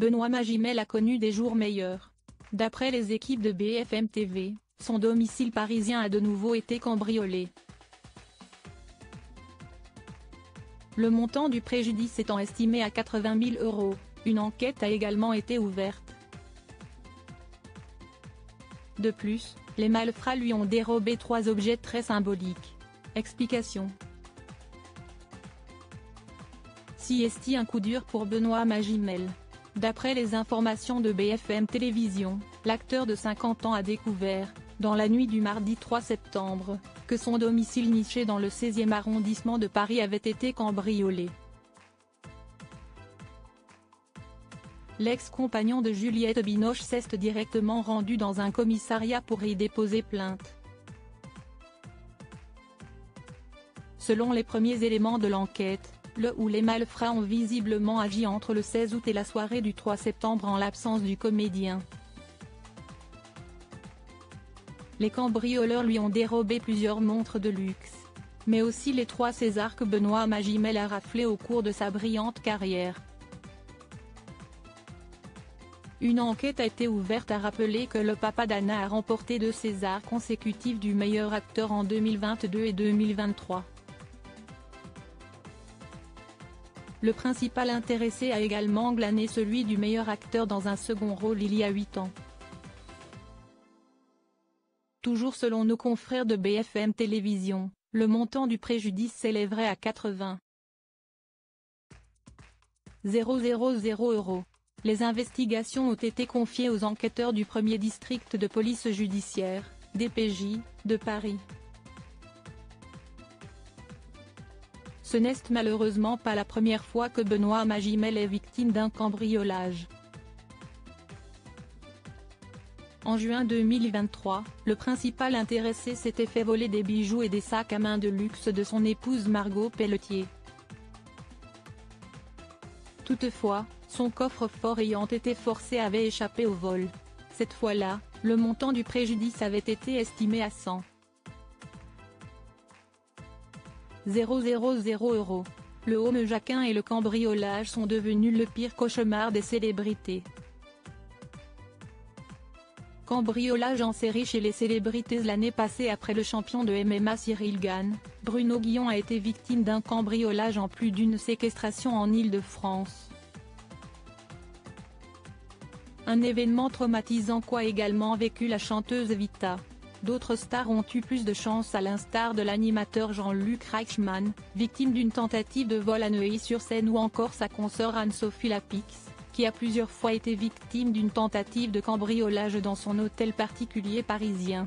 Benoît Magimel a connu des jours meilleurs. D'après les équipes de BFM TV, son domicile parisien a de nouveau été cambriolé. Le montant du préjudice étant estimé à 80 000 €, une enquête a également été ouverte. De plus, les malfrats lui ont dérobé 3 objets très symboliques. Explication. Si un coup dur pour Benoît Magimel. D'après les informations de BFM Télévision, l'acteur de 50 ans a découvert, dans la nuit du mardi 3 septembre, que son domicile niché dans le 16e arrondissement de Paris avait été cambriolé. L'ex-compagnon de Juliette Binoche s'est directement rendu dans un commissariat pour y déposer plainte. Selon les premiers éléments de l'enquête, le ou les malfrats ont visiblement agi entre le 16 août et la soirée du 3 septembre en l'absence du comédien. Les cambrioleurs lui ont dérobé plusieurs montres de luxe, mais aussi les 3 Césars que Benoît Magimel a raflés au cours de sa brillante carrière. Une enquête a été ouverte à rappeler que le papa d'Anna a remporté 2 Césars consécutifs du meilleur acteur en 2022 et 2023. Le principal intéressé a également glané celui du meilleur acteur dans un second rôle il y a 8 ans. Toujours selon nos confrères de BFM Télévision, le montant du préjudice s'élèverait à 80 000 €. Les investigations ont été confiées aux enquêteurs du 1er district de police judiciaire, DPJ, de Paris. Ce n'est malheureusement pas la première fois que Benoît Magimel est victime d'un cambriolage. En juin 2023, le principal intéressé s'était fait voler des bijoux et des sacs à main de luxe de son épouse Margot Pelletier. Toutefois, son coffre-fort ayant été forcé avait échappé au vol. Cette fois-là, le montant du préjudice avait été estimé à 100 000 €. Le homme-jaquin et le cambriolage sont devenus le pire cauchemar des célébrités. Cambriolage en série chez les célébrités. L'année passée, après le champion de MMA Cyril Gane, Bruno Guillon a été victime d'un cambriolage en plus d'une séquestration en Île-de-France. Un événement traumatisant qu'a également vécu la chanteuse Vita. D'autres stars ont eu plus de chance, à l'instar de l'animateur Jean-Luc Reichmann, victime d'une tentative de vol à Neuilly-sur-Seine, ou encore sa consoeur Anne-Sophie Lapix, qui a plusieurs fois été victime d'une tentative de cambriolage dans son hôtel particulier parisien.